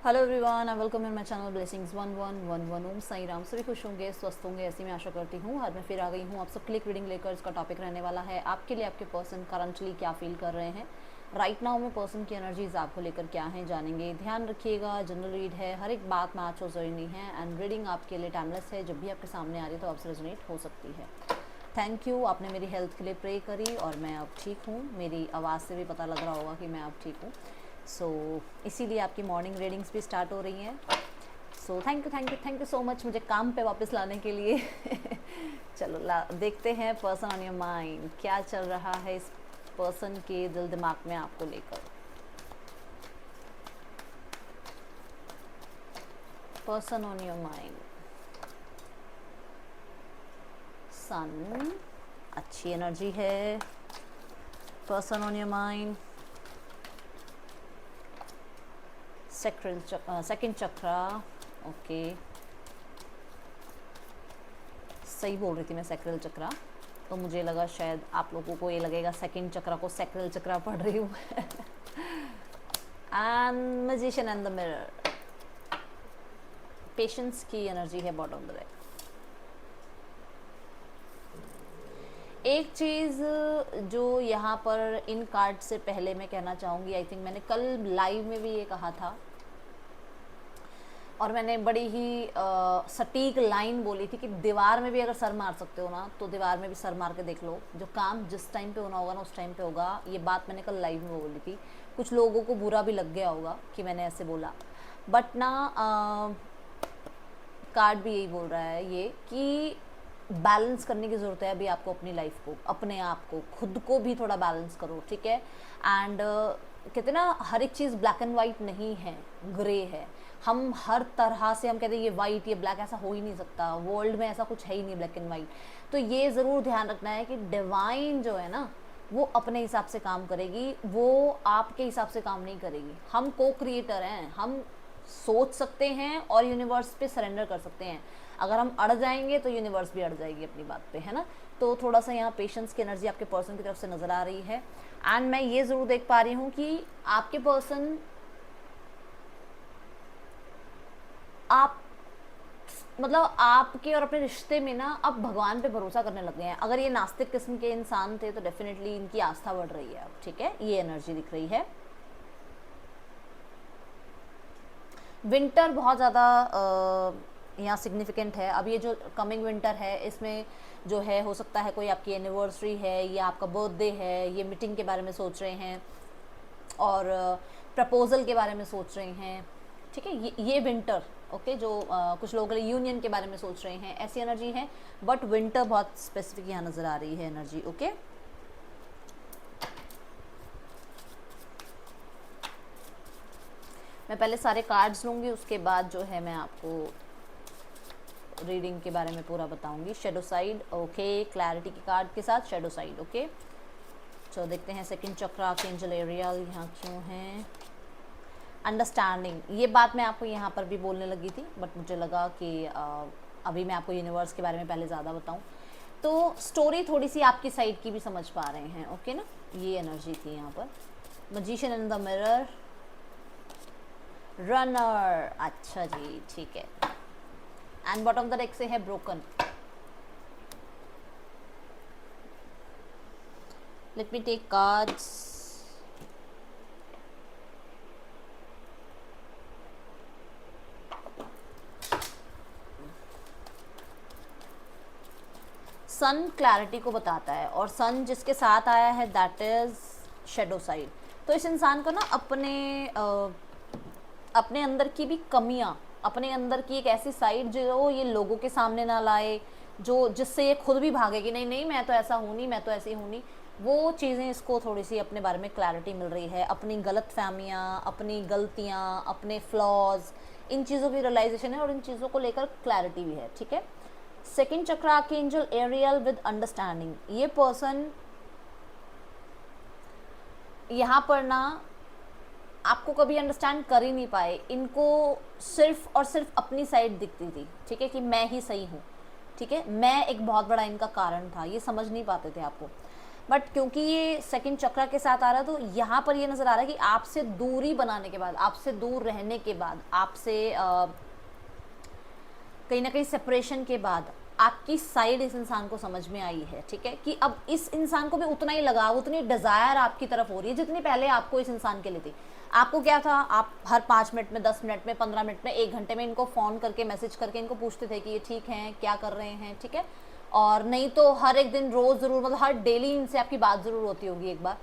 Hello everyone, I welcome in my channel blessings 1111 ओम साई राम। सभी खुश होंगे, स्वस्थ होंगे, ऐसी मैं आशा करती हूँ। आज मैं फिर आ गई हूँ आप सब क्लिक रीडिंग लेकर। इसका टॉपिक रहने वाला है आपके लिए आपके पर्सन करंटली क्या फील कर रहे हैं राइट नाउ में। पर्सन की एनर्जीज आपको लेकर क्या है जानेंगे। ध्यान रखिएगा, जनरल रीड है, हर एक बात मैच हो जरूरी नहीं है एंड रीडिंग आपके लिए टाइमलेस है। जब भी आपके सामने आ रही है तो आपसे रेजोनेट हो सकती है। थैंक यू, आपने मेरी हेल्थ के लिए प्रे करी और मैं अब ठीक हूँ। मेरी आवाज़ से भी पता लग रहा होगा कि मैं अब ठीक हूँ। इसीलिए आपकी मॉर्निंग रीडिंग्स भी स्टार्ट हो रही हैं। थैंक यू सो मच मुझे काम पे वापस लाने के लिए। चलो देखते हैं पर्सन ऑन योर माइंड क्या चल रहा है इस पर्सन के दिल दिमाग में आपको लेकर। पर्सन ऑन योर माइंड, सन, अच्छी एनर्जी है। Person on your mind, second chakra, okay सही बोल रही थी मैं, सैक्रल चक्रा। तो मुझे लगा शायद आप लोगों को ये लगेगा सेकंड चक्रा को सैक्रल चक्रा पढ़ रही हूँ। And magician and the mirror, patience की एनर्जी है बॉटम द डेक। एक चीज़ जो यहाँ पर इन कार्ड से पहले मैं कहना चाहूँगी, आई थिंक मैंने कल लाइव में भी ये कहा था और मैंने बड़ी ही सटीक लाइन बोली थी कि दीवार में भी अगर सर मार सकते हो ना तो दीवार में भी सर मार के देख लो। जो काम जिस टाइम पे होना होगा ना उस टाइम पे होगा। ये बात मैंने कल लाइव में बोली थी। कुछ लोगों को बुरा भी लग गया होगा कि मैंने ऐसे बोला, बट ना कार्ड भी यही बोल रहा है ये कि बैलेंस करने की ज़रूरत है अभी आपको अपनी लाइफ को, अपने आप को, खुद को भी थोड़ा बैलेंस करो, ठीक है। एंड कहते ना हर एक चीज़ ब्लैक एंड वाइट नहीं है, ग्रे है। हम हर तरह से हम कहते हैं ये वाइट ये ब्लैक, ऐसा हो ही नहीं सकता। वर्ल्ड में ऐसा कुछ है ही नहीं ब्लैक एंड वाइट। तो ये ज़रूर ध्यान रखना है कि डिवाइन जो है ना वो अपने हिसाब से काम करेगी, वो आपके हिसाब से काम नहीं करेगी। हम को क्रिएटर हैं, हम सोच सकते हैं और यूनिवर्स पे सरेंडर कर सकते हैं। अगर हम अड़ जाएंगे तो यूनिवर्स भी अड़ जाएगी अपनी बात पे, है ना। तो थोड़ा सा यहाँ पेशेंस की एनर्जी आपके पर्सन की तरफ से नज़र आ रही है। एंड मैं ये ज़रूर देख पा रही हूँ कि आपके पर्सन आप मतलब आपके और अपने रिश्ते में ना अब भगवान पे भरोसा करने लग गए हैं। अगर ये नास्तिक किस्म के इंसान थे तो डेफिनेटली इनकी आस्था बढ़ रही है अब, ठीक है। ये एनर्जी दिख रही है। विंटर बहुत ज़्यादा यहाँ सिग्निफिकेंट है। अब ये जो कमिंग विंटर है इसमें जो है हो सकता है कोई आपकी एनिवर्सरी है या आपका बर्थडे है, ये मीटिंग के बारे में सोच रहे हैं और प्रपोजल के बारे में सोच रहे हैं, ठीक है। ये विंटर, ओके, जो कुछ लोग यूनियन के बारे में सोच रहे हैं, ऐसी एनर्जी है। बट विंटर बहुत स्पेसिफिक यहाँ नज़र आ रही है एनर्जी, ओके। मैं पहले सारे कार्ड्स लूँगी, उसके बाद जो है मैं आपको रीडिंग के बारे में पूरा बताऊंगी। शेडो साइड, ओके, क्लैरिटी के कार्ड के साथ शेडो साइड, ओके। तो देखते हैं सेकंड चक्र आर्कएंजल एरियल यहाँ क्यों है। अंडरस्टैंडिंग, ये बात मैं आपको यहाँ पर भी बोलने लगी थी बट मुझे लगा कि अभी मैं आपको यूनिवर्स के बारे में पहले ज़्यादा बताऊँ तो स्टोरी थोड़ी सी आपकी साइड की भी समझ पा रहे हैं, ओके ना। ये एनर्जी थी यहाँ पर। Magician in the mirror, runner, अच्छा जी, ठीक है। एंड बॉटम द डेक से है broken. Let me take cards. Sun clarity को बताता है और सन जिसके साथ आया है दैट इज शेडो साइड। तो इस इंसान को ना अपने अंदर की भी कमियां, अपने अंदर की एक ऐसी साइड जो ये लोगों के सामने ना लाए, जो जिससे ये खुद भी भागे कि नहीं नहीं मैं तो ऐसा हूँ नहीं, मैं तो ऐसी हूँ नहीं, वो चीज़ें इसको थोड़ी सी अपने बारे में क्लैरिटी मिल रही है। अपनी गलत फहमियाँ, अपनी गलतियाँ, अपने फ्लॉज, इन चीज़ों की रियलाइजेशन है और इन चीज़ों को लेकर क्लैरिटी भी है, ठीक है। सेकंड चक्र आर्कएंजल एरियल विद अंडरस्टैंडिंग। ये पर्सन यहाँ पर ना आपको कभी अंडरस्टैंड कर ही नहीं पाए। इनको सिर्फ और सिर्फ अपनी साइड दिखती थी, ठीक है, कि मैं ही सही हूँ, ठीक है, मैं एक बहुत बड़ा इनका कारण था। ये समझ नहीं पाते थे आपको। बट क्योंकि ये सेकंड चक्रा के साथ आ रहा है तो यहाँ पर ये नज़र आ रहा है कि आपसे दूरी बनाने के बाद, आपसे दूर रहने के बाद, आपसे कहीं ना कहीं सेपरेशन के बाद आपकी साइड इस इंसान को समझ में आई है, ठीक है, कि अब इस इंसान को भी उतना ही लगाव, उतनी डिज़ायर आपकी तरफ हो रही है जितनी पहले आपको इस इंसान के लिए थी। आपको क्या था, आप हर 5 मिनट में, 10 मिनट में, 15 मिनट में, 1 घंटे में इनको फ़ोन करके, मैसेज करके इनको पूछते थे कि ये ठीक हैं, क्या कर रहे हैं, ठीक है, और नहीं तो हर एक दिन रोज़ ज़रूर, मतलब हर डेली इनसे आपकी बात ज़रूर होती होगी एक बार।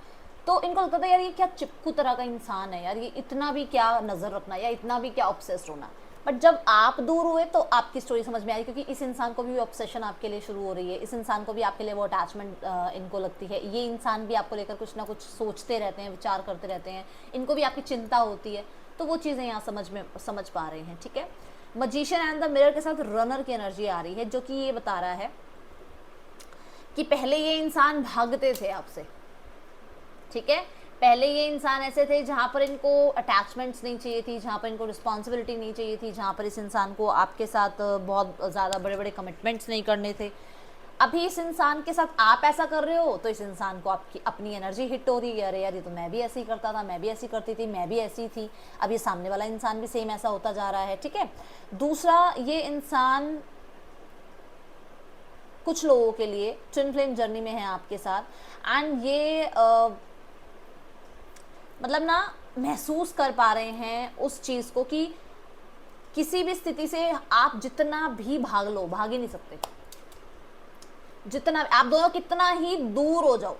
तो इनको लगता था यार ये क्या चिपकू तरह का इंसान है यार, ये इतना भी क्या नज़र रखना या इतना भी क्या ऑब्सेस्ड होना। बट जब आप दूर हुए तो आपकी स्टोरी समझ में आई, क्योंकि इस इंसान को भी ऑब्सेशन आपके लिए शुरू हो रही है, इस इंसान को भी आपके लिए वो अटैचमेंट इनको लगती है, ये इंसान भी आपको लेकर कुछ ना कुछ सोचते रहते हैं, विचार करते रहते हैं, इनको भी आपकी चिंता होती है। तो वो चीज़ें यहाँ समझ पा रहे हैं, ठीक है। मजिशियन एंड द मिरर के साथ रनर की एनर्जी आ रही है, जो कि ये बता रहा है कि पहले ये इंसान भागते थे आपसे, ठीक है, पहले ये इंसान ऐसे थे जहाँ पर इनको अटैचमेंट्स नहीं चाहिए थी, जहाँ पर इनको रिस्पॉन्सिबिलिटी नहीं चाहिए थी, जहाँ पर इस इंसान को आपके साथ बहुत ज़्यादा बड़े बड़े कमिटमेंट्स नहीं करने थे। अभी इस इंसान के साथ आप ऐसा कर रहे हो तो इस इंसान को आपकी अपनी एनर्जी हिट हो रही है, अरे यार ये तो मैं भी ऐसे ही करता था, मैं भी ऐसी करती थी, मैं भी ऐसी थी। अब ये सामने वाला इंसान भी सेम ऐसा होता जा रहा है, ठीक है। दूसरा, ये इंसान कुछ लोगों के लिए ट्विन फ्लेम जर्नी में है आपके साथ, एंड ये मतलब ना महसूस कर पा रहे हैं उस चीज़ को कि किसी भी स्थिति से आप जितना भी भाग लो, भाग ही नहीं सकते। जितना आप दोनों कितना ही दूर हो जाओ,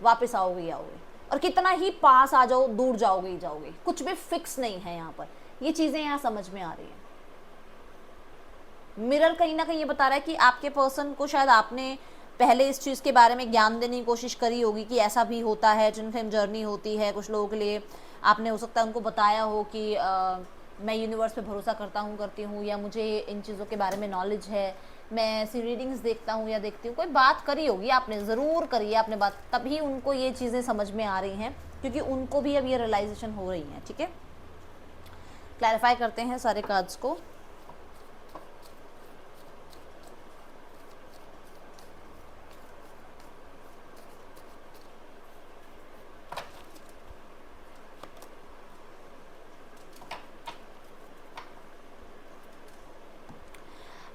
वापस आओगे ही आओगे, और कितना ही पास आ जाओ, दूर जाओगे ही जाओगे, कुछ भी फिक्स नहीं है यहाँ पर। ये चीज़ें यहाँ समझ में आ रही है। मिरर कहीं ना कहीं ये बता रहा है कि आपके पर्सन को शायद आपने पहले इस चीज़ के बारे में ज्ञान देने की कोशिश करी होगी कि ऐसा भी होता है, ट्विन फ्लेम जर्नी होती है कुछ लोगों के लिए। आपने हो सकता है उनको बताया हो कि मैं यूनिवर्स पे भरोसा करती हूँ, या मुझे इन चीज़ों के बारे में नॉलेज है, मैं ऐसी रीडिंग्स देखता हूँ या देखती हूँ। कोई बात करी होगी आपने, ज़रूर करी है आपने बात, तभी उनको ये चीज़ें समझ में आ रही हैं, क्योंकि उनको भी अब ये रियलाइजेशन हो रही हैं, ठीक है। क्लैरिफाई करते हैं सारे कार्ड्स को।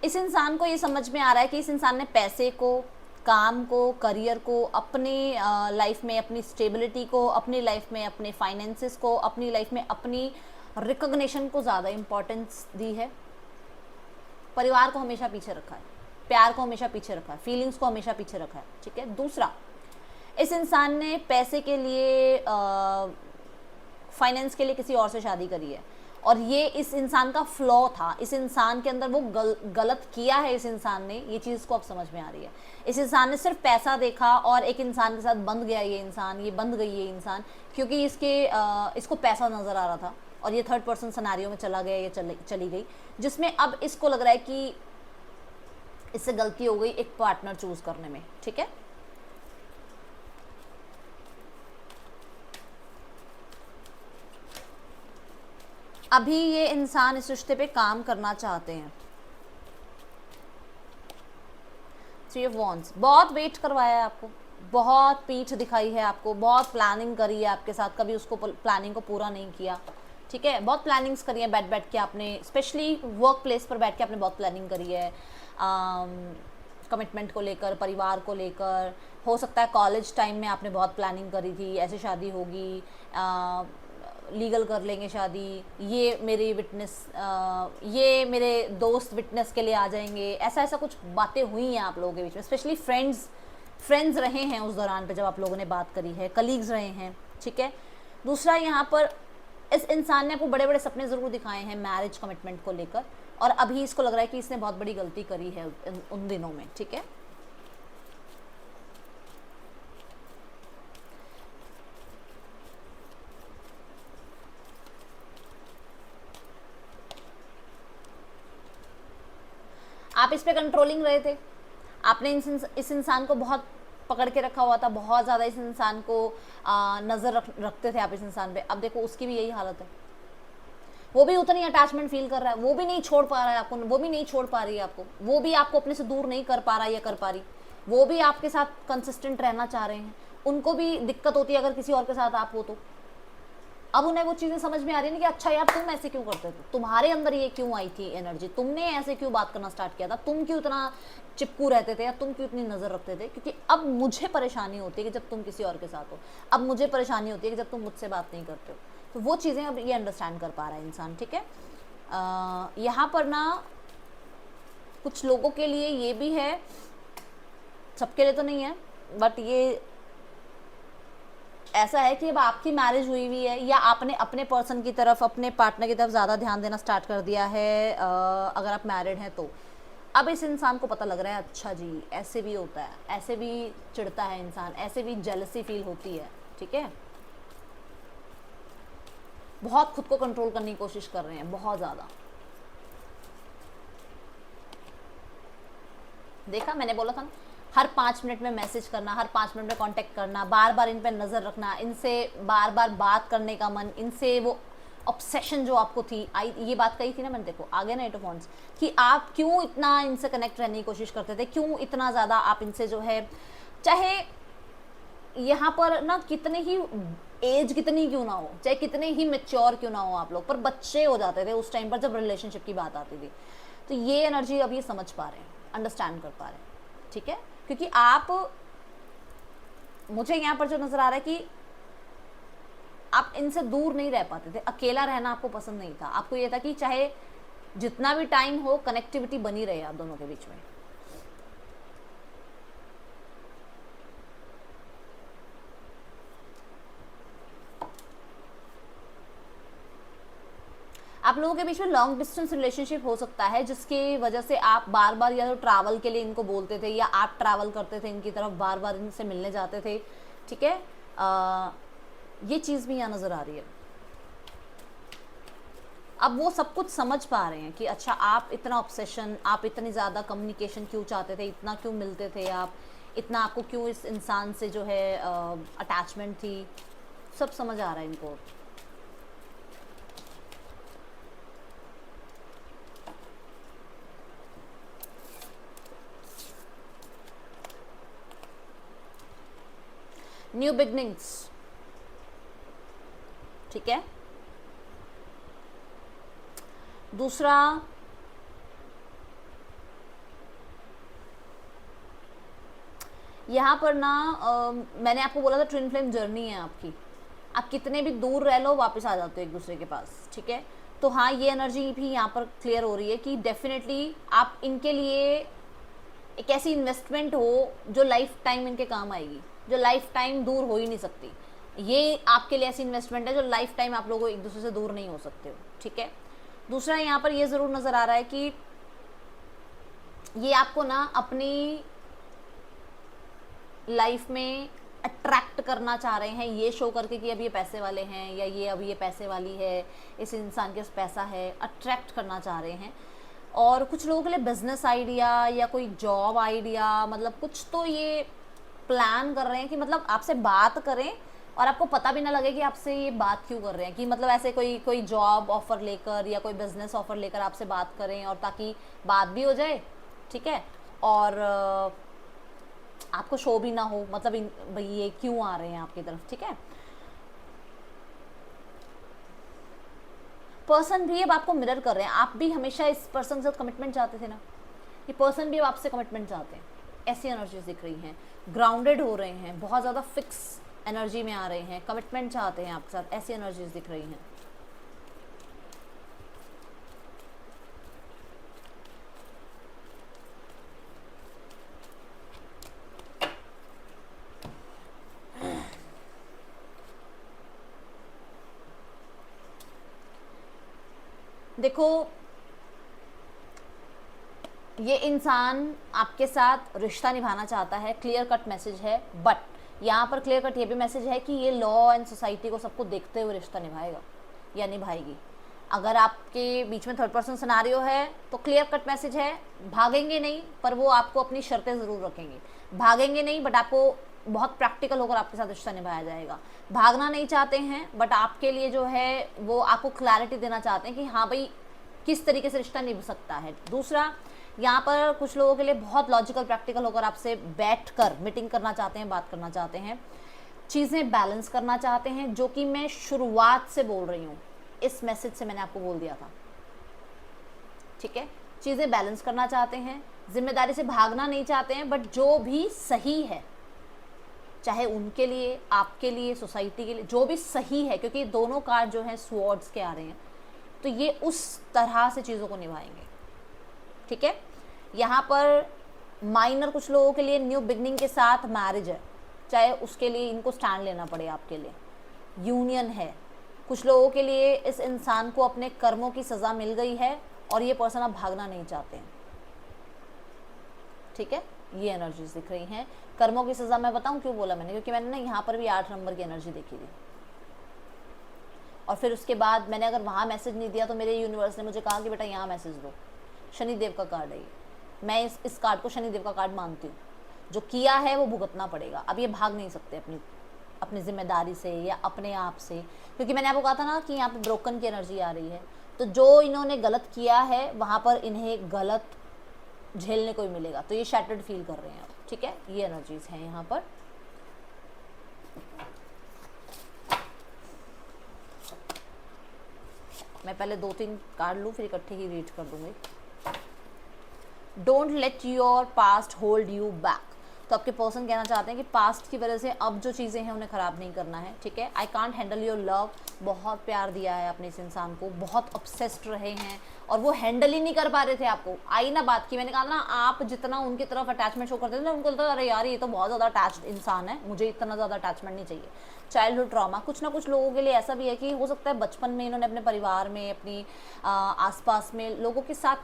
इस इंसान को ये समझ में आ रहा है कि इस इंसान ने पैसे को, काम को, करियर को, अपने लाइफ में अपनी स्टेबिलिटी को, अपनी लाइफ में अपने फाइनेंसेस को, अपनी लाइफ में अपनी रिकॉग्निशन को ज़्यादा इम्पोर्टेंस दी है। परिवार को हमेशा पीछे रखा है, प्यार को हमेशा पीछे रखा है, फीलिंग्स को हमेशा पीछे रखा है, ठीक है। दूसरा, इस इंसान ने पैसे के लिए, फाइनेंस के लिए किसी और से शादी करी है, और ये इस इंसान का फ्लॉ था, इस इंसान के अंदर वो गलत किया है इस इंसान ने, ये चीज़ को अब समझ में आ रही है। इस इंसान ने सिर्फ पैसा देखा और एक इंसान के साथ बंध गया ये इंसान, ये बंध गई ये इंसान, क्योंकि इसको पैसा नज़र आ रहा था, और ये थर्ड पर्सन सिनेरियो में चला गया, ये चली गई, जिसमें अब इसको लग रहा है कि इससे गलती हो गई एक पार्टनर चूज करने में, ठीक है। अभी ये इंसान इस रिश्ते पे काम करना चाहते हैं। थ्री ऑफ वॉन्ड्स, बहुत वेट करवाया है आपको, बहुत पीठ दिखाई है आपको, बहुत प्लानिंग करी है आपके साथ, कभी उसको प्लानिंग को पूरा नहीं किया, ठीक है। बहुत प्लानिंग्स करी है, बैठ के आपने, स्पेशली वर्क प्लेस पर बैठ के आपने बहुत प्लानिंग करी है, कमिटमेंट को लेकर, परिवार को लेकर। हो सकता है कॉलेज टाइम में आपने बहुत प्लानिंग करी थी, ऐसे शादी होगी, लीगल कर लेंगे शादी, ये मेरी विटनेस, ये मेरे दोस्त विटनेस के लिए आ जाएंगे, ऐसा कुछ बातें हुई हैं आप लोगों के बीच में। स्पेशली फ्रेंड्स रहे हैं उस दौरान पे जब आप लोगों ने बात करी है, कलीग्स रहे हैं, ठीक है। दूसरा, यहाँ पर इस इंसान ने आपको बड़े बड़े सपने ज़रूर दिखाए हैं मैरिज कमिटमेंट को लेकर, और अभी इसको लग रहा है कि इसने बहुत बड़ी गलती करी है उन दिनों में, ठीक है। आप इस पे कंट्रोलिंग रहे थे, आपने इस इंसान को बहुत पकड़ के रखा हुआ था, बहुत ज़्यादा इस इंसान को नज़र रखते थे आप इस इंसान पे। अब देखो उसकी भी यही हालत है, वो भी उतनी अटैचमेंट फील कर रहा है, वो भी नहीं छोड़ पा रहा है आपको, वो भी नहीं छोड़ पा रही है आपको, वो भी आपको अपने से दूर नहीं कर पा रहा है या कर पा रही, वो भी आपके साथ कंसिस्टेंट रहना चाह रहे हैं, उनको भी दिक्कत होती है अगर किसी और के साथ आप हो तो। अब उन्हें वो चीज़ें समझ में आ रही है कि अच्छा यार तुम ऐसे क्यों करते थे, तुम्हारे अंदर ये क्यों आई थी एनर्जी, तुमने ऐसे क्यों बात करना स्टार्ट किया था, तुम क्यों इतना चिपकू रहते थे या तुम क्यों इतनी नज़र रखते थे, क्योंकि अब मुझे परेशानी होती है कि जब तुम किसी और के साथ हो, अब मुझे परेशानी होती है कि जब तुम मुझसे बात नहीं करते हो। तो वो चीज़ें अब ये अंडरस्टैंड कर पा रहा है इंसान, ठीक है। यहाँ पर ना कुछ लोगों के लिए ये भी है, सबके लिए तो नहीं है, बट ये ऐसा है कि अब आपकी मैरिज हुई हुई है या आपने अपने पर्सन की तरफ, अपने पार्टनर की तरफ ज़्यादा ध्यान देना स्टार्ट कर दिया है, अगर आप मैरिड हैं तो अब इस इंसान को पता लग रहा है अच्छा जी ऐसे भी होता है, ऐसे भी चिढ़ता है इंसान, ऐसे भी जेलसी फील होती है, ठीक है। बहुत खुद को कंट्रोल करने की कोशिश कर रहे हैं, बहुत ज़्यादा। देखा, मैंने बोला था ना, हर 5 मिनट में मैसेज करना, हर 5 मिनट में कांटेक्ट करना, बार बार इन पर नज़र रखना, इनसे बार बार बात करने का मन, इनसे वो ऑब्सेशन जो आपको थी, ये बात कही थी ना मैंने, देखो आगे ना 8 ऑफ वांड्स कि आप क्यों इतना इनसे कनेक्ट रहने की कोशिश करते थे, क्यों इतना ज़्यादा आप इनसे जो है, चाहे यहाँ पर ना कितने ही एज कितनी क्यों ना हो, चाहे कितने ही मेच्योर क्यों ना हो आप लोग, पर बच्चे हो जाते थे उस टाइम पर जब रिलेशनशिप की बात आती थी। तो ये एनर्जी अब ये समझ पा रहे हैं, अंडरस्टैंड कर पा रहे हैं, ठीक है। क्योंकि आप, मुझे यहाँ पर जो नजर आ रहा है कि आप इनसे दूर नहीं रह पाते थे, अकेला रहना आपको पसंद नहीं था, आपको ये था कि चाहे जितना भी टाइम हो कनेक्टिविटी बनी रहे आप दोनों के बीच में। आप लोगों के बीच में लॉन्ग डिस्टेंस रिलेशनशिप हो सकता है, जिसकी वजह से आप बार बार या तो ट्रैवल के लिए इनको बोलते थे या आप ट्रैवल करते थे इनकी तरफ, बार बार इनसे मिलने जाते थे, ठीक है। ये चीज़ भी यहाँ नज़र आ रही है। अब वो सब कुछ समझ पा रहे हैं कि अच्छा आप इतना ऑब्सेशन, आप इतनी ज़्यादा कम्युनिकेशन क्यों चाहते थे, इतना क्यों मिलते थे आप, इतना आपको क्यों इस इंसान से जो है अटैचमेंट थी, सब समझ आ रहा है इनको। न्यू बिगनिंग्स, ठीक है। दूसरा, यहाँ पर ना मैंने आपको बोला था ट्विन फ्लेम जर्नी है आपकी, आप कितने भी दूर रह लो वापस आ जाते हो एक दूसरे के पास, ठीक है। तो हाँ, ये एनर्जी भी यहाँ पर क्लियर हो रही है कि डेफिनेटली आप इनके लिए एक ऐसी इन्वेस्टमेंट हो जो लाइफ टाइम इनके काम आएगी, जो लाइफ टाइम दूर हो ही नहीं सकती। ये आपके लिए ऐसी इन्वेस्टमेंट है जो लाइफ टाइम आप लोगों एक दूसरे से दूर नहीं हो सकते हो, ठीक है। दूसरा, यहाँ पर ये ज़रूर नज़र आ रहा है कि ये आपको ना अपनी लाइफ में अट्रैक्ट करना चाह रहे हैं, ये शो करके कि अब ये पैसे वाले हैं या ये अब ये पैसे वाली है, इस इंसान के पास पैसा है, अट्रैक्ट करना चाह रहे हैं। और कुछ लोगों के लिए बिजनेस आइडिया या कोई जॉब आइडिया, मतलब कुछ तो ये प्लान कर रहे हैं कि मतलब आपसे बात करें और आपको पता भी ना लगे कि आपसे ये बात क्यों कर रहे हैं, कि मतलब ऐसे कोई जॉब ऑफर लेकर या कोई बिजनेस ऑफर लेकर आपसे बात करें और ताकि बात भी हो जाए, ठीक है, और आपको शो भी ना हो, मतलब भाई ये क्यों आ रहे हैं आपकी तरफ, ठीक है। पर्सन भी अब आपको मिरर कर रहे हैं, आप भी हमेशा इस पर्सन के साथ कमिटमेंट चाहते थे ना, ये पर्सन भी अब आपसे कमिटमेंट चाहते हैं, ऐसी एनर्जीज दिख रही हैं। ग्राउंडेड हो रहे हैं, बहुत ज़्यादा फिक्स एनर्जी में आ रहे हैं, कमिटमेंट चाहते हैं आपके साथ, ऐसी एनर्जीज दिख रही हैं। देखो, ये इंसान आपके साथ रिश्ता निभाना चाहता है, क्लियर कट मैसेज है, बट यहाँ पर क्लियर कट ये भी मैसेज है कि ये लॉ एंड सोसाइटी को सबको देखते हुए रिश्ता निभाएगा या निभाएगी। अगर आपके बीच में थर्ड पर्सन सिनारियो है तो क्लियर कट मैसेज है, भागेंगे नहीं, पर वो आपको अपनी शर्तें ज़रूर रखेंगे। भागेंगे नहीं, बट आपको बहुत प्रैक्टिकल होकर आपके साथ रिश्ता निभाया जाएगा। भागना नहीं चाहते हैं, बट आपके लिए जो है वो आपको क्लैरिटी देना चाहते हैं कि हाँ भाई किस तरीके से रिश्ता निभ सकता है। दूसरा, यहाँ पर कुछ लोगों के लिए बहुत लॉजिकल प्रैक्टिकल होकर आपसे बैठकर मीटिंग करना चाहते हैं, बात करना चाहते हैं, चीज़ें बैलेंस करना चाहते हैं, जो कि मैं शुरुआत से बोल रही हूँ, इस मैसेज से मैंने आपको बोल दिया था, ठीक है। चीज़ें बैलेंस करना चाहते हैं, जिम्मेदारी से भागना नहीं चाहते हैं, बट जो भी सही है, चाहे उनके लिए, आपके लिए, सोसाइटी के लिए, जो भी सही है, क्योंकि दोनों कार्ड जो हैं स्वॉर्ड्स के आ रहे हैं, तो ये उस तरह से चीज़ों को निभाएंगे, ठीक है। यहाँ पर माइनर कुछ लोगों के लिए न्यू बिगनिंग के साथ मैरिज है, चाहे उसके लिए इनको स्टैंड लेना पड़े, आपके लिए यूनियन है। कुछ लोगों के लिए इस इंसान को अपने कर्मों की सज़ा मिल गई है और ये पर्सन अब भागना नहीं चाहते हैं, ठीक है। ये एनर्जीज दिख रही हैं। कर्मों की सज़ा मैं बताऊं क्यों बोला मैंने, क्योंकि मैंने ना यहाँ पर भी 8 नंबर की एनर्जी देखी थी, और फिर उसके बाद मैंने अगर वहाँ मैसेज नहीं दिया तो मेरे यूनिवर्स ने मुझे कहा कि बेटा यहाँ मैसेज दो। शनिदेव का कार्ड है ये, मैं इस कार्ड को शनिदेव का कार्ड मानती हूँ। जो किया है वो भुगतना पड़ेगा। अब ये भाग नहीं सकते अपनी जिम्मेदारी से या अपने आप से, क्योंकि मैंने आपको कहा था ना कि यहाँ पे ब्रोकन की एनर्जी आ रही है, तो जो इन्होंने गलत किया है वहाँ पर इन्हें गलत झेलने को ही मिलेगा, तो ये शैटर्ड फील कर रहे हैं, ठीक है। ये एनर्जीज हैं यहाँ पर। मैं पहले 2-3 कार्ड लूँ, फिर इकट्ठे ही रीड कर दूंगी। Don't let your past hold you back. तो आपके पर्सन कहना चाहते हैं कि पास्ट की वजह से अब जो चीज़ें हैं उन्हें ख़राब नहीं करना है, ठीक है। I can't handle your love, बहुत प्यार दिया है आपने इस इंसान को, बहुत ऑब्सेस्ड रहे हैं और वो हैंडल ही नहीं कर पा रहे थे आपको। आई ना बात की, मैंने कहा ना आप जितना उनकी तरफ अटैचमेंट शो करते थे ना, उनको लगता अरे यार ये तो बहुत ज़्यादा अटैच्ड इंसान है, मुझे इतना ज़्यादा अटैचमेंट नहीं चाहिए। चाइल्डहुड ट्रॉमा, कुछ ना कुछ लोगों के लिए ऐसा भी है कि हो सकता है बचपन में इन्होंने अपने परिवार में, अपनी आसपास में लोगों के साथ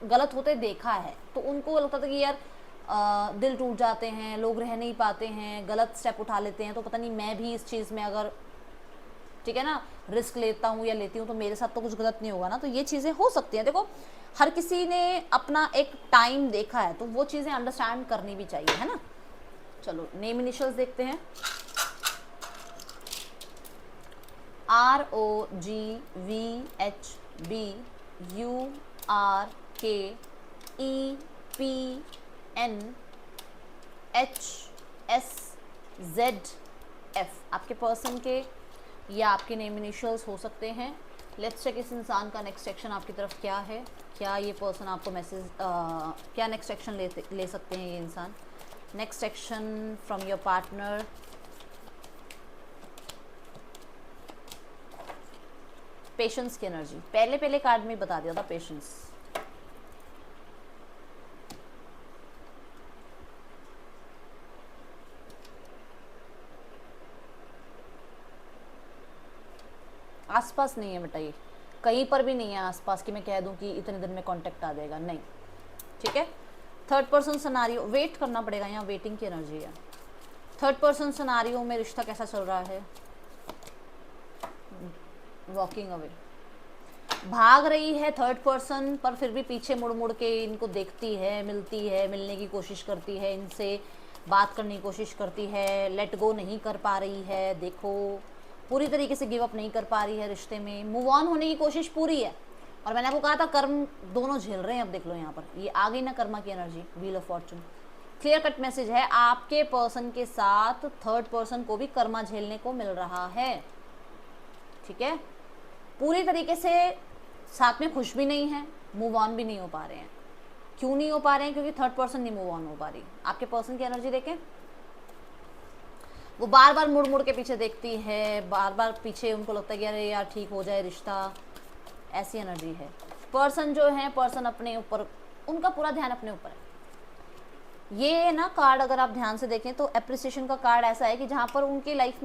गलत होते देखा है, तो उनको लगता था कि यार दिल टूट जाते हैं, लोग रह नहीं पाते हैं, गलत स्टेप उठा लेते हैं, तो पता नहीं मैं भी इस चीज़ में अगर, ठीक है ना, रिस्क लेता हूँ या लेती हूँ तो मेरे साथ तो कुछ गलत नहीं होगा ना। तो ये चीज़ें हो सकती हैं। देखो हर किसी ने अपना एक टाइम देखा है, तो वो चीज़ें अंडरस्टैंड करनी भी चाहिए, है ना। चलो नेम इनिशियल्स देखते हैं। ROGVHBURKENHSZF आपके पर्सन के या आपके नेम इनिशियल्स हो सकते हैं। लेट्स चेक इस इंसान का नेक्स्ट एक्शन आपकी तरफ क्या है। क्या ये पर्सन आपको मैसेज क्या नेक्स्ट एक्शन ले सकते हैं ये इंसान। Next action from your partner. Patience की एनर्जी, पहले कार्ड में बता दिया था पेशेंस। आसपास नहीं है बेटा, ये कहीं पर भी नहीं है आसपास कि मैं कह दूं कि इतने दिन में कांटेक्ट आ जाएगा, नहीं, ठीक है। थर्ड पर्सन सिनेरियो, वेट करना पड़ेगा, यहाँ वेटिंग की एनर्जी है। थर्ड पर्सन सिनेरियो में रिश्ता कैसा चल रहा है। वॉकिंग अवे, भाग रही है थर्ड पर्सन, पर फिर भी पीछे मुड़ मुड़ के इनको देखती है, मिलती है, मिलने की कोशिश करती है, इनसे बात करने की कोशिश करती है, लेट गो नहीं कर पा रही है। देखो पूरी तरीके से गिव अप नहीं कर पा रही है रिश्ते में, मूव ऑन होने की कोशिश पूरी है। और मैंने आपको कहा था कर्म दोनों झेल रहे हैं। अब देख लो यहाँ पर ये आ गई ना कर्मा की energy, wheel of Fortune. Clear cut message है, आपके पर्सन के साथ थर्ड पर्सन को भी कर्मा झेलने को मिल रहा है, ठीक है। पूरी तरीके से साथ में खुश भी नहीं है, मूव ऑन भी नहीं हो पा रहे हैं। क्यों नहीं हो पा रहे हैं, क्योंकि थर्ड पर्सन नहीं मूव ऑन हो पा रही। आपके पर्सन की एनर्जी देखें, वो बार बार मुड़ मुड़ के पीछे देखती है, बार बार पीछे उनको लगता है कि अरे यार ठीक हो जाए रिश्ता, ऐसी एनर्जी है। पर्सन जो है, पर्सन अपने ऊपर, उनका पूरा ध्यान अपने ऊपर है। ये ना कार्ड अगर आप ध्यान से देखें तो अप्रिसिएशन का कार्ड ऐसा है कि जहाँ पर उनकी लाइफ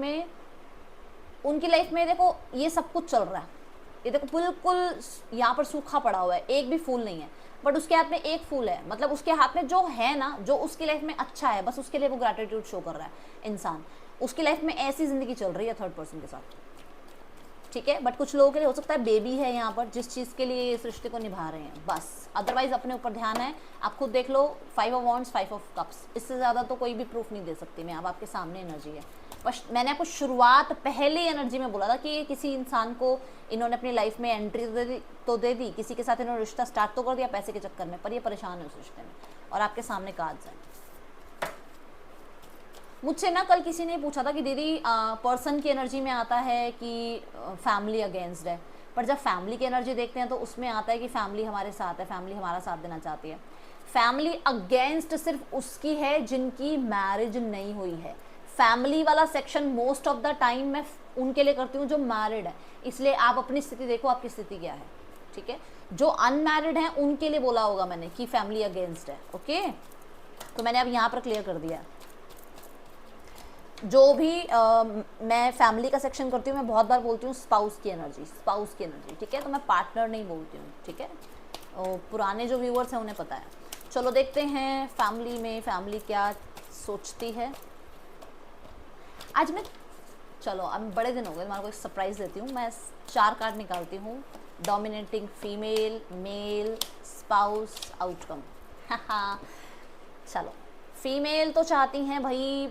में देखो ये सब कुछ चल रहा है। ये देखो बिल्कुल यहाँ पर सूखा पड़ा हुआ है, एक भी फूल नहीं है, बट उसके हाथ में एक फूल है। मतलब उसके हाथ में जो है ना, जो उसकी लाइफ में अच्छा है, बस उसके लिए वो ग्रैटिट्यूड शो कर रहा है इंसान। उसकी लाइफ में ऐसी जिंदगी चल रही है थर्ड पर्सन के साथ। ठीक है। बट कुछ लोगों के लिए हो सकता है बेबी है यहाँ पर, जिस चीज़ के लिए इस रिश्ते को निभा रहे हैं, बस। अदरवाइज अपने ऊपर ध्यान है। आप खुद देख लो, 5 ऑफ वॉन्ड्स, 5 ऑफ कप्स, इससे ज़्यादा तो कोई भी प्रूफ नहीं दे सकती मैं। अब आपके सामने एनर्जी है। बस मैंने आपको शुरुआत पहले एनर्जी में बोला था कि ये किसी इंसान को इन्होंने अपनी लाइफ में एंट्री तो दे दी, किसी के साथ इन्होंने रिश्ता स्टार्ट तो कर दिया पैसे के चक्कर में, पर ये परेशान है उस रिश्ते में। और आपके सामने कार्ड्स हैं। मुझसे ना कल किसी ने पूछा था कि दीदी पर्सन की एनर्जी में आता है कि फैमिली अगेंस्ट है, पर जब फैमिली की एनर्जी देखते हैं तो उसमें आता है कि फैमिली हमारे साथ है, फैमिली हमारा साथ देना चाहती है। फैमिली अगेंस्ट सिर्फ उसकी है जिनकी मैरिज नहीं हुई है। फैमिली वाला section most of the time मैं उनके लिए करती हूँ जो मैरिड है। इसलिए आप अपनी स्थिति देखो, आपकी स्थिति क्या है, ठीक है। जो अनमैरिड हैं उनके लिए बोला होगा मैंने कि फैमिली अगेंस्ट है, ओके। तो मैंने अब यहाँ पर क्लियर कर दिया। जो भी मैं फैमिली का सेक्शन करती हूँ, मैं बहुत बार बोलती हूँ स्पाउस की एनर्जी, स्पाउस की एनर्जी, ठीक है। तो मैं पार्टनर नहीं बोलती हूँ, ठीक है। पुराने जो व्यूअर्स हैं उन्हें पता है। चलो देखते हैं फैमिली में फैमिली क्या सोचती है आज मैं। चलो अब बड़े दिन हो गए, तुम्हारा को एक सरप्राइज देती हूँ। मैं 4 कार्ड निकालती हूँ। Dominating female, male, spouse, outcome. चलो, फीमेल तो चाहती हैं भाई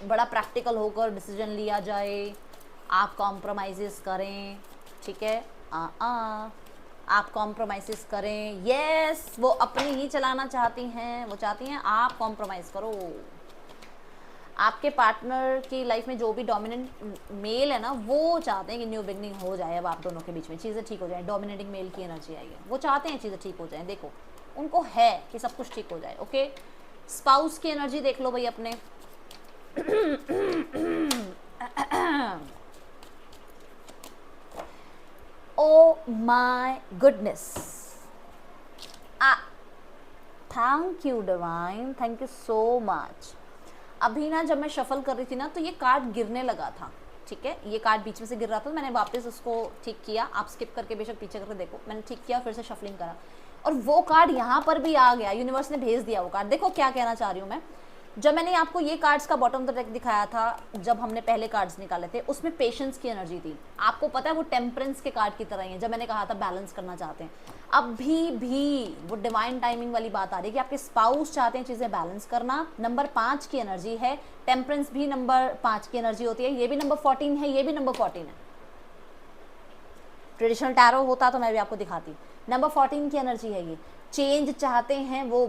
बड़ा प्रैक्टिकल होकर डिसीजन लिया जाए, आप कॉम्प्रोमाइज़ करें, ठीक है। आप कॉम्प्रोमाइज़ करें, यस। वो अपनी ही चलाना चाहती हैं, वो चाहती हैं आप कॉम्प्रोमाइज़ करो। आपके पार्टनर की लाइफ में जो भी डोमिनेंट मेल है ना, वो चाहते हैं कि न्यू बिगनिंग हो जाए, अब आप दोनों के बीच में चीज़ें ठीक हो जाए। डोमिनेटिंग मेल की एनर्जी आई है, वो चाहते हैं चीज़ें ठीक हो जाए। देखो, उनको है कि सब कुछ ठीक हो जाए, ओके। स्पाउस की एनर्जी देख लो भाई अपने। Oh my goodness. Thank you divine, thank you so much. अभी ना जब मैं शफल कर रही थी ना, तो ये कार्ड गिरने लगा था, ठीक है। ये कार्ड बीच में से गिर रहा था, मैंने वापस उसको ठीक किया। आप स्किप करके बेशक पीछे करके देखो, मैंने ठीक किया, फिर से शफलिंग करा और वो कार्ड यहाँ पर भी आ गया। यूनिवर्स ने भेज दिया वो कार्ड। देखो क्या कहना चाह रही हूँ मैं। जब मैंने आपको ये कार्ड्स का बॉटम ऑफ द डेक दिखाया था, जब हमने पहले कार्ड्स निकाले थे, उसमें पेशेंस की एनर्जी थी। आपको पता है वो टेम्परेंस के कार्ड की तरह ही है। जब मैंने कहा था बैलेंस करना चाहते हैं, अभी भी वो डिवाइन टाइमिंग वाली बात आ रही है कि आपके स्पाउस चाहते हैं चीज़ें बैलेंस करना। नंबर 5 की एनर्जी है, टेम्परेंस भी नंबर 5 की एनर्जी होती है। ये भी नंबर 14 है, ये भी नंबर 14 है। ट्रेडिशनल टैरो होता तो मैं भी आपको दिखाती। नंबर 14 की एनर्जी है ये। चेंज चाहते हैं वो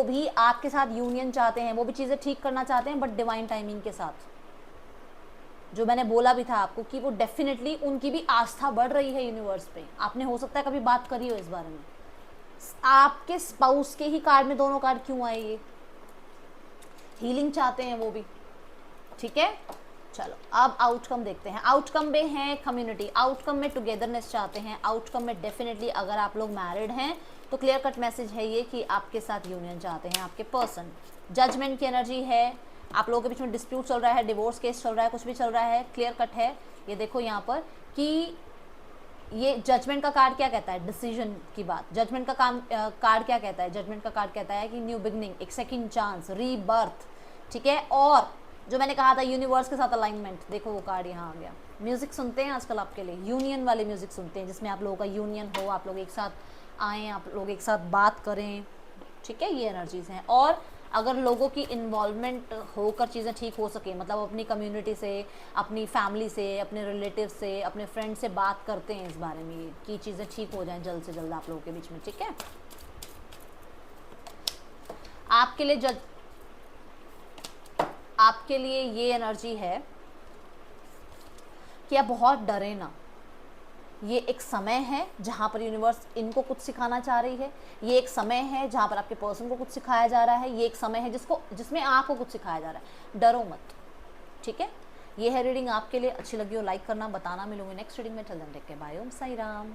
भी आपके साथ यूनियन चाहते हैं, वो भी चीज़ें ठीक करना चाहते हैं, बट डिवाइन टाइमिंग के साथ। जो मैंने बोला भी था आपको कि वो डेफिनेटली उनकी भी आस्था बढ़ रही है यूनिवर्स पे। आपने हो सकता है कभी बात करी हो इस बारे में। आपके स्पाउस के ही कार्ड में दोनों कार्ड क्यों आए? ये हीलिंग चाहते हैं वो भी, ठीक है। चलो अब आउटकम देखते हैं। आउटकम में है कम्युनिटी, आउटकम में टुगेदरनेस चाहते हैं, आउटकम में डेफिनेटली अगर आप लोग मैरिड हैं तो क्लियर कट मैसेज है ये कि आपके साथ यूनियन चाहते हैं आपके पर्सन। जजमेंट की एनर्जी है, आप लोगों के बीच में डिस्प्यूट चल रहा है, डिवोर्स केस चल रहा है, कुछ भी चल रहा है, क्लियर कट है। ये देखो यहाँ पर कि ये जजमेंट का कार्ड क्या कहता है, डिसीजन की बात। जजमेंट का कार्ड क्या कहता है? जजमेंट का कार्ड कहता है कि न्यू बिगनिंग, एक सेकंड चांस, रीबर्थ, ठीक है। और जो मैंने कहा था यूनिवर्स के साथ अलाइनमेंट, देखो वो कार्ड यहाँ आ गया। म्यूजिक सुनते हैं आजकल आपके लिए, यूनियन वाले म्यूजिक सुनते हैं जिसमें आप लोगों का यूनियन हो, आप लोग एक साथ आएँ, आप लोग एक साथ बात करें, ठीक है। ये एनर्जीज हैं। और अगर लोगों की इन्वॉल्वमेंट होकर चीज़ें ठीक हो सके, मतलब अपनी कम्युनिटी से, अपनी फैमिली से, अपने रिलेटिव से, अपने फ्रेंड से बात करते हैं इस बारे में कि चीज़ें ठीक हो जाएं जल्द से जल्द आप लोगों के बीच में, ठीक है। आपके लिए ये एनर्जी है कि आप बहुत डरे ना। ये एक समय है जहाँ पर यूनिवर्स इनको कुछ सिखाना चाह रही है। ये एक समय है जहाँ पर आपके पर्सन को कुछ सिखाया जा रहा है। ये एक समय है जिसमें आपको कुछ सिखाया जा रहा है। डरो मत, ठीक है। ये है रीडिंग आपके लिए। अच्छी लगी हो लाइक करना, बताना। मिलूंगी नेक्स्ट रीडिंग में। Till then take care, bye. Om Sai Ram.